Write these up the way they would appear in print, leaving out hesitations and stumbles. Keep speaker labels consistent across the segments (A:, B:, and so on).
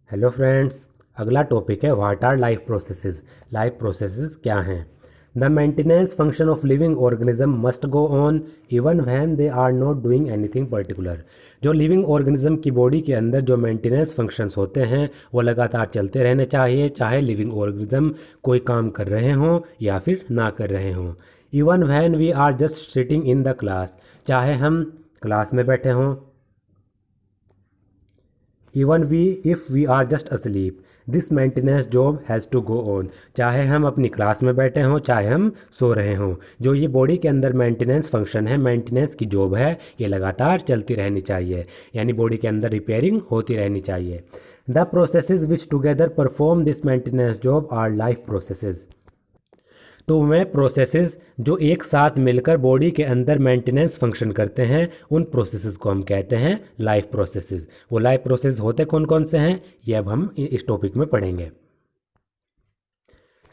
A: Hello friends, अगला topic है what are life processes. Life processes क्या हैं? The maintenance function of living organism must go on even when they are not doing anything particular. जो living organism की body के अंदर जो maintenance functions होते हैं वो लगातार चलते रहने चाहिए, चाहे लिविंग ऑर्गेनिज्म कोई काम कर रहे हों या फिर ना कर रहे हों। Even when we are just sitting in the class, चाहे हम क्लास में बैठे हों, even we if we are just asleep, this maintenance job has to go on. चाहे हम अपनी क्लास में बैठे हों, चाहे हम सो रहे हों, जो ये बॉडी के अंदर मेंटेनेंस फंक्शन है, मेंटेनेंस की जॉब है, ये लगातार चलती रहनी चाहिए, यानी बॉडी के अंदर रिपेयरिंग होती रहनी चाहिए। The processes which together perform this maintenance job are life processes. तो वे प्रोसेसेस जो एक साथ मिलकर बॉडी के अंदर मेंटेनेंस फंक्शन करते हैं, उन प्रोसेसेस को हम कहते हैं लाइफ प्रोसेसेस। वो लाइफ प्रोसेस होते कौन कौन से हैं, ये अब हम इस टॉपिक में पढ़ेंगे।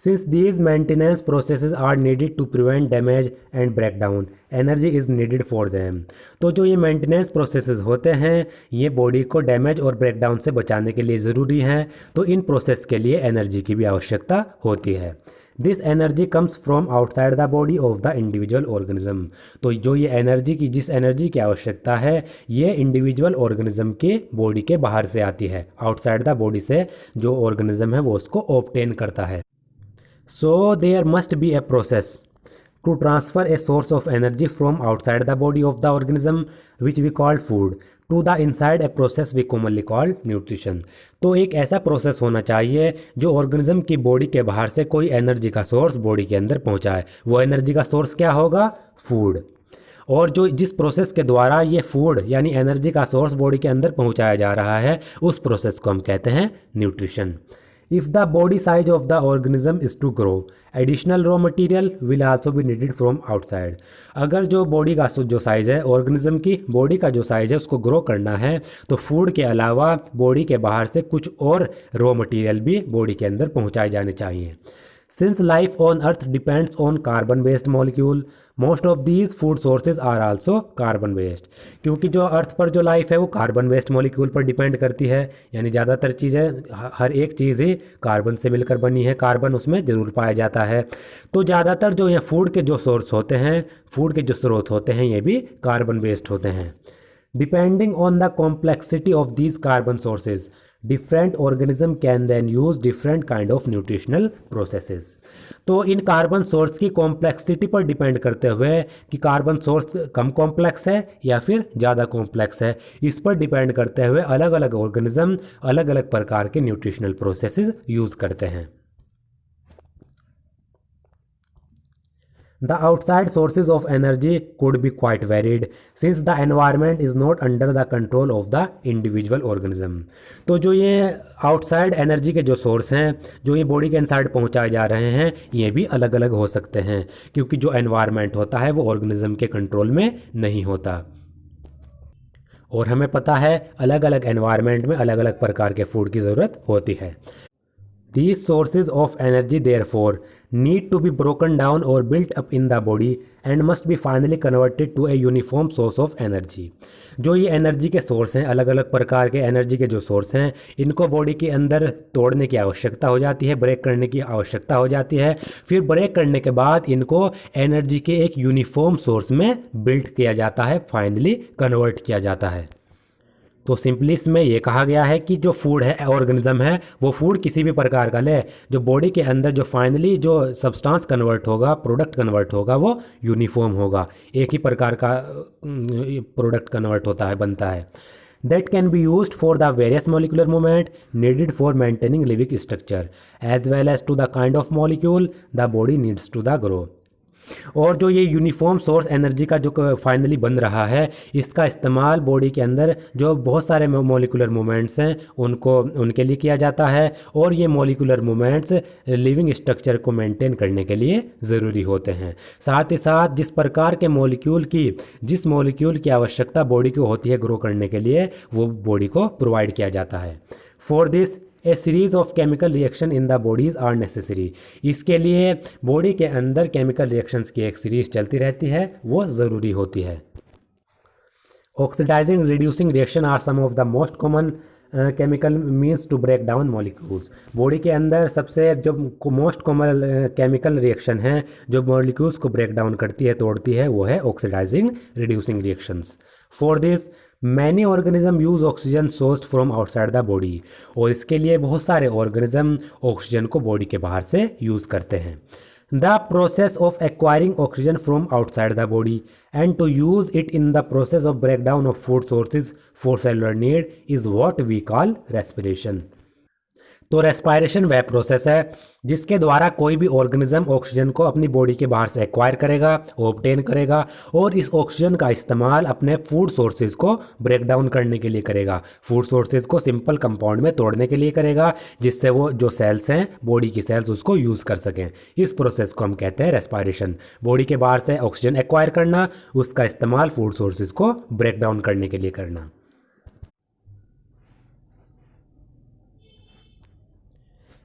A: Since these maintenance processes are needed to prevent damage and breakdown, energy is needed for them. तो जो ये मेंटेनेंस प्रोसेसेस होते हैं, ये बॉडी को डैमेज और ब्रेकडाउन से बचाने के लिए ज़रूरी हैं, तो इन प्रोसेस के लिए एनर्जी की भी आवश्यकता होती है। This energy comes from outside the body of the individual organism. तो जो ये एनर्जी की जिस एनर्जी की आवश्यकता है, ये इंडिविजुअल ऑर्गेनिज्म के बॉडी के बाहर से आती है, आउटसाइड द बॉडी से जो ऑर्गेनिज्म है वो उसको ऑब्टेन करता है। So there must be a process to transfer a source of energy from outside the body of the organism, which we call food, to the inside, a process we commonly call nutrition। तो एक ऐसा process होना चाहिए जो organism की body के बाहर से कोई एनर्जी का सोर्स बॉडी के अंदर पहुंचाए। वो एनर्जी का सोर्स क्या होगा? फूड। और जो जिस प्रोसेस के द्वारा ये फूड यानी एनर्जी का सोर्स बॉडी के अंदर पहुंचाया जा रहा है, उस प्रोसेस को हम कहते हैं nutrition. If the body size of the organism is to grow, additional raw material will also be needed from outside। अगर जो बॉडी का जो साइज़ है, ऑर्गेनिज्म की बॉडी का जो साइज़ है उसको ग्रो करना है, तो फूड के अलावा बॉडी के बाहर से कुछ और रॉ मटेरियल भी बॉडी के अंदर पहुंचाए जाने चाहिए। Since life on earth depends on carbon based molecule, most of these food sources are also carbon based। क्योंकि जो अर्थ पर जो लाइफ है वो कार्बन बेस्ड मॉलिक्यूल पर डिपेंड करती है, यानी ज़्यादातर चीज़ें, हर एक चीज़ ही कार्बन से मिलकर बनी है, कार्बन उसमें ज़रूर पाया जाता है। तो ज़्यादातर जो ये फूड के जो सोर्स होते हैं, फूड के जो स्रोत होते हैं, ये भी कार्बन बेस्ड होते हैं। Depending on the complexity of these carbon sources, different organism can then use different kind of nutritional processes. तो इन कार्बन सोर्स की कॉम्प्लेक्सिटी पर डिपेंड करते हुए कि कार्बन सोर्स कम कॉम्प्लेक्स है या फिर ज़्यादा कॉम्प्लेक्स है, इस पर डिपेंड करते हुए अलग अलग ऑर्गेनिज्म अलग अलग प्रकार के न्यूट्रिशनल प्रोसेसेस यूज़ करते हैं। The outside sources of energy could be quite varied since the environment is not under the control of the individual organism। तो जो ये आउटसाइड एनर्जी के जो सोर्स हैं, जो ये बॉडी के इनसाइड पहुंचाए जा रहे हैं, ये भी अलग अलग हो सकते हैं, क्योंकि जो एनवायरनमेंट होता है वो ऑर्गेनिज्म के कंट्रोल में नहीं होता। और हमें पता है अलग अलग एनवायरनमेंट में अलग अलग प्रकार के फूड की ज़रूरत होती है। These sources of energy therefore need to be broken down or built up in the body and must be finally converted to a uniform source of energy। जो ये एनर्जी के सोर्स हैं, अलग अलग प्रकार के एनर्जी के जो सोर्स हैं, इनको बॉडी के अंदर तोड़ने की आवश्यकता हो जाती है, ब्रेक करने की आवश्यकता हो जाती है। फिर ब्रेक करने के बाद इनको एनर्जी के एक यूनिफॉर्म सोर्स में बिल्ड किया जाता है, फाइनली कन्वर्ट किया जाता है। तो सिंपली इसमें यह कहा गया है कि जो फूड है, ऑर्गेनिज्म है, वो फूड किसी भी प्रकार का ले, जो बॉडी के अंदर जो फाइनली जो सब्सटेंस कन्वर्ट होगा, प्रोडक्ट कन्वर्ट होगा, वो यूनिफॉर्म होगा, एक ही प्रकार का प्रोडक्ट कन्वर्ट होता है, बनता है। That can be used for the various molecular movement needed for maintaining living structure as well as to the kind of molecule the body needs to the grow. और जो ये यूनिफॉर्म सोर्स एनर्जी का जो finally बन रहा है, इसका इस्तेमाल बॉडी के अंदर जो बहुत सारे मोलिकुलर मूवमेंट्स हैं उनके लिए किया जाता है, और ये मोलिकुलर मूवमेंट्स लिविंग स्ट्रक्चर को मेंटेन करने के लिए ज़रूरी होते हैं। साथ ही साथ जिस प्रकार के जिस मॉलिक्यूल की आवश्यकता बॉडी को होती है ग्रो करने के लिए, वो बॉडी को प्रोवाइड किया जाता है। For this a series of chemical reaction in the bodies are necessary. इसके लिए बॉडी के अंदर केमिकल रिएक्शंस की एक सीरीज चलती रहती है, वो ज़रूरी होती है। Oxidising reducing reaction are some of the most common chemical means to break down molecules. Body के अंदर सबसे जो मोस्ट कॉमन केमिकल रिएक्शन है जो मॉलिक्यूल्स को ब्रेक डाउन करती है, तोड़ती है, वो है oxidising reducing reactions. For this many organism use oxygen sourced from outside the body, और इसके लिए बहुत सारे ऑर्गेनिज्म ऑक्सीजन को बॉडी के बाहर से यूज़ करते हैं। The process of acquiring oxygen from outside the body and to use it in the process of breakdown of food sources for cellular need is what we call respiration। तो respiration वह process है जिसके द्वारा कोई भी organism oxygen को अपनी body के बाहर से एक्वायर करेगा, ऑब्टेन करेगा, और इस ऑक्सीजन का इस्तेमाल अपने फूड सोर्सेज को ब्रेक डाउन करने के लिए करेगा, फूड सोर्सेज को सिंपल कंपाउंड में तोड़ने के लिए करेगा, जिससे वो जो सेल्स हैं बॉडी की सेल्स उसको यूज़ कर सकें। इस प्रोसेस को हम कहते हैं रेस्पायरेशन। बॉडी के बाहर से ऑक्सीजन एक्वायर करना, उसका इस्तेमाल फूड सोर्सेज को ब्रेक डाउन करने के लिए करना।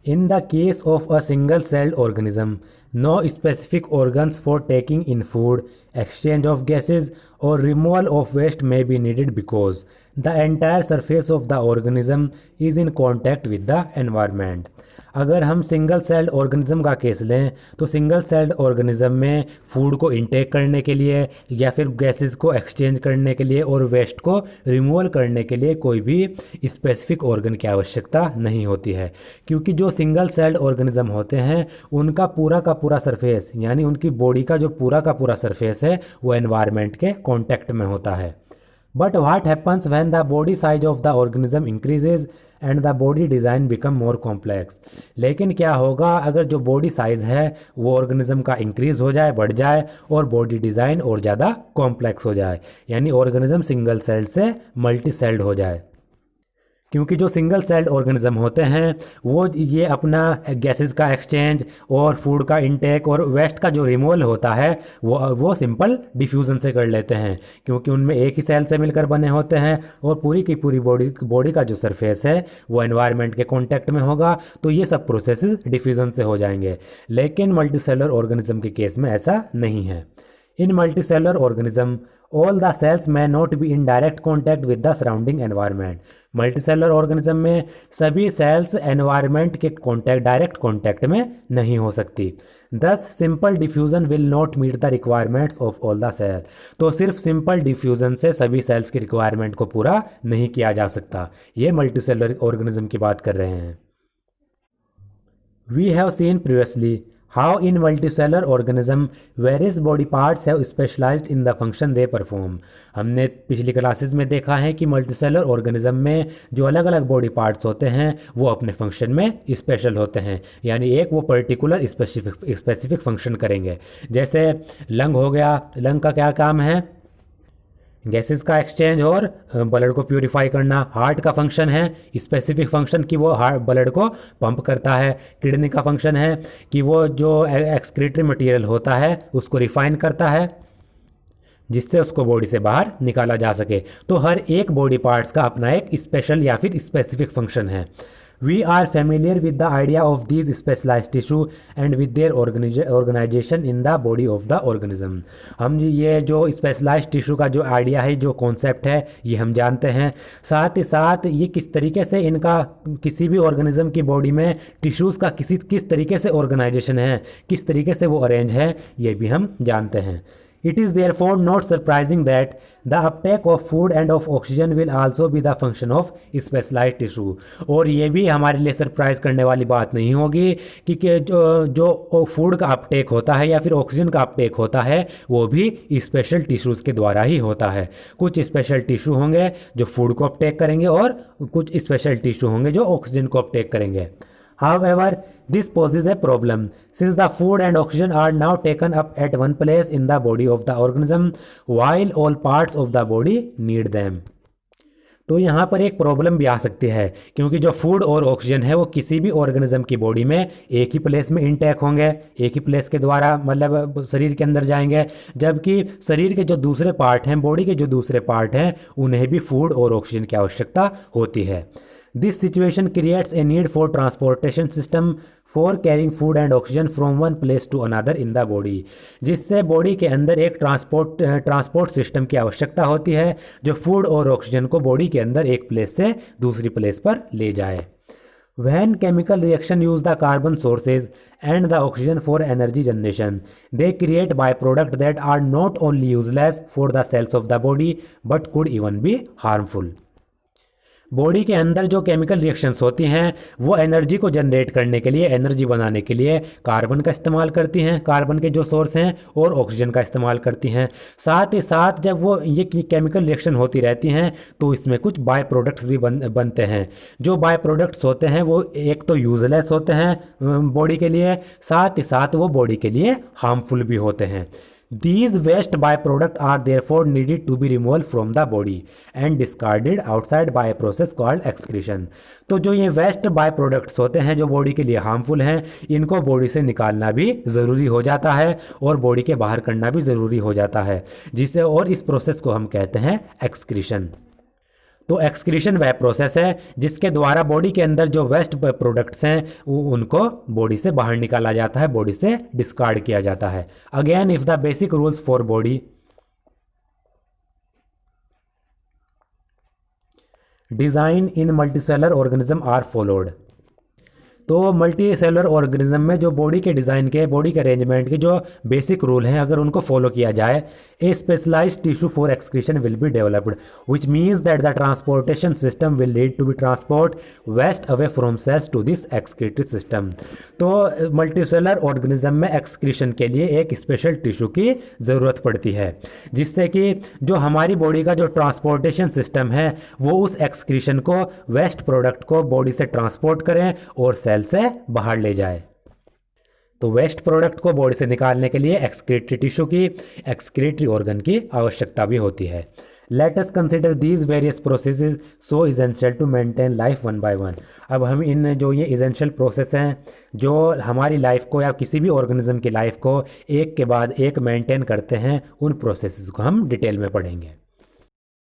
A: In the case of a single-celled organism, no specific organs for taking in food, exchange of gases, or removal of waste may be needed because the entire surface of the organism is in contact with the environment। अगर हम single celled organism का case लें तो single celled organism में food को intake करने के लिए या फिर गैसेस को एक्सचेंज करने के लिए और वेस्ट को रिमूवल करने के लिए कोई भी स्पेसिफिक ऑर्गन की आवश्यकता नहीं होती है, क्योंकि जो सिंगल सेल्ड ऑर्गेनिज्म होते हैं उनका पूरा का पूरा सरफेस, यानी उनकी बॉडी का जो पूरा का पूरा सरफेस है वो एनवायरनमेंट के कॉन्टेक्ट में होता है। But what happens when the body size of the organism increases and the body design become more complex. लेकिन क्या होगा अगर जो बॉडी साइज़ है वो ऑर्गेनिज्म का इंक्रीज़ हो जाए, बढ़ जाए, और बॉडी डिज़ाइन और ज़्यादा कॉम्प्लेक्स हो जाए, यानी ऑर्गेनिज्म सिंगल सेल्ड से मल्टी सेल्ड हो जाए। क्योंकि जो सिंगल सेल्ड ऑर्गेनिज्म होते हैं वो ये अपना गैसेस का एक्सचेंज और फूड का इंटेक और वेस्ट का जो रिमूवल होता है वो सिंपल डिफ्यूज़न से कर लेते हैं, क्योंकि उनमें एक ही सेल से मिलकर बने होते हैं और पूरी की पूरी बॉडी का जो सरफेस है वो एनवायरनमेंट के कॉन्टेक्ट में होगा, तो ये सब प्रोसेसेस डिफ्यूज़न से हो जाएंगे। लेकिन मल्टीसेलुलर ऑर्गेनिज्म के केस में ऐसा नहीं है। In multicellular organism all the cells may not be in direct contact with the surrounding environment। Multicellular organism में सभी सेल्स एनवायरनमेंट के डायरेक्ट कॉन्टैक्ट में नहीं हो सकती। Thus simple diffusion will not meet the requirements of all the cell. तो सिर्फ simple diffusion से सभी सेल्स की रिक्वायरमेंट को पूरा नहीं किया जा सकता। ये मल्टीसेलुलर ऑर्गेनिज्म की बात कर रहे हैं। We have seen previously how in multicellular organism various body parts have specialized in the function they perform। हमने पिछली क्लासेस में देखा है कि मल्टीसेलुलर ऑर्गेनिज्म में जो अलग अलग बॉडी पार्ट्स होते हैं वो अपने फंक्शन में स्पेशल होते हैं, यानी एक वो पर्टिकुलर स्पेसिफिक फंक्शन करेंगे। जैसे लंग हो गया, लंग का क्या काम है? गैसेस का एक्सचेंज और ब्लड को प्यूरिफाई करना। हार्ट का फंक्शन है स्पेसिफिक फंक्शन कि वो ब्लड को पंप करता है। किडनी का फंक्शन है कि वो जो एक्सक्रीटरी मटेरियल होता है उसको रिफाइन करता है जिससे उसको बॉडी से बाहर निकाला जा सके। तो हर एक बॉडी पार्ट्स का अपना एक स्पेशल या फिर स्पेसिफिक फंक्शन है। We are familiar with the idea of these specialized tissue and with their organization in the body of the organism। हम ये जो स्पेशलाइज्ड टिश्यू का जो आइडिया है, जो कॉन्सेप्ट है, ये हम जानते हैं। साथ ही साथ ये किस तरीके से इनका किसी भी ऑर्गेनिज्म की बॉडी में टिश्यूज़ का किस तरीके से ऑर्गेनाइजेशन है, किस तरीके से वो अरेंज है, ये भी हम जानते हैं। It is therefore not surprising that the uptake of food and of oxygen will also be the function of specialized tissue। और ये भी हमारे लिए सरप्राइज करने वाली बात नहीं होगी कि जो फूड का अपटेक होता है या फिर ऑक्सीजन का अपटेक होता है वो भी स्पेशल टिश्यूज़ के द्वारा ही होता है। कुछ स्पेशल टिश्यू होंगे जो फूड को अपटेक करेंगे और कुछ स्पेशल टिश्यू होंगे जो ऑक्सीजन को अपटेक करेंगे। However, this poses a problem since the food and oxygen are now taken up at one place in the body of the organism while all parts of the body need them। तो यहाँ पर एक problem भी आ सकती है, क्योंकि जो food और ऑक्सीजन है वो किसी भी ऑर्गेनिज्म की बॉडी में एक ही प्लेस में इंटेक होंगे, एक ही प्लेस के द्वारा मतलब शरीर के अंदर जाएंगे, जबकि शरीर के जो दूसरे पार्ट हैं, बॉडी के जो दूसरे पार्ट हैं, उन्हें भी फूड और ऑक्सीजन की आवश्यकता होती है। This situation creates a need for transportation system for carrying food and oxygen from one place to another in the body, जिससे बॉडी के अंदर एक ट्रांसपोर्ट सिस्टम की आवश्यकता होती है जो फूड और ऑक्सीजन को बॉडी के अंदर एक प्लेस से दूसरी प्लेस पर ले जाए। When chemical reaction use the carbon sources and the oxygen for energy generation, they create byproducts that are not only useless for the cells of the body but could even be harmful. Body के अंदर जो chemical reactions होती हैं वो energy को generate करने के लिए, एनर्जी बनाने के लिए कार्बन का इस्तेमाल करती हैं, कार्बन के जो सोर्स हैं, और ऑक्सीजन का इस्तेमाल करती हैं। साथ ही साथ जब वो ये केमिकल रिएक्शन होती रहती हैं तो इसमें कुछ बाय प्रोडक्ट्स भी बनते हैं। जो बाय प्रोडक्ट्स होते हैं वो एक तो यूजलेस होते हैं बॉडी के लिए, साथ ही साथ वो बॉडी के लिए हार्मफुल भी होते हैं। These waste byproducts are therefore needed to be removed from the body and discarded outside by a process called excretion. तो जो ये वेस्ट बाय प्रोडक्ट्स होते हैं जो बॉडी के लिए हार्मफुल हैं, इनको बॉडी से निकालना भी ज़रूरी हो जाता है और बॉडी के बाहर करना भी ज़रूरी हो जाता है, जिसे और इस प्रोसेस को हम कहते हैं एक्सक्रीशन। तो एक्सक्रीशन वह प्रोसेस है जिसके द्वारा बॉडी के अंदर जो वेस्ट प्रोडक्ट्स हैं उनको बॉडी से बाहर निकाला जाता है, बॉडी से डिस्कार्ड किया जाता है। Again if the basic rules for body design in multicellular organism are followed. तो मल्टी सेलुलर ऑर्गेनिज्म में जो बॉडी के डिज़ाइन के, बॉडी के अरेंजमेंट के जो बेसिक रूल हैं, अगर उनको फॉलो किया जाए, a specialised tissue for excretion will be developed which means that the transportation system will lead to be transport waste away from cells to this excretory system. तो multicellular organism में excretion के लिए एक special tissue की ज़रूरत पड़ती है, जिससे कि जो हमारी बॉडी का जो ट्रांसपोर्टेशन सिस्टम है वो उस एक्सक्रीशन को, वेस्ट प्रोडक्ट को बॉडी से ट्रांसपोर्ट करें और सेल से बाहर ले जाए। तो वेस्ट प्रोडक्ट को बॉडी से निकालने के लिए एक्सक्रीटरी टिश्यू की, एक्सक्रीटरी ऑर्गन की आवश्यकता भी होती है। Let us consider these various processes so essential to maintain life one by one. अब हम इन जो ये इसेंशियल प्रोसेस हैं जो हमारी लाइफ को या किसी भी ऑर्गेनिज्म की लाइफ को एक के बाद एक मेंटेन करते हैं, उन प्रोसेसेस को हम डिटेल में पढ़ेंगे।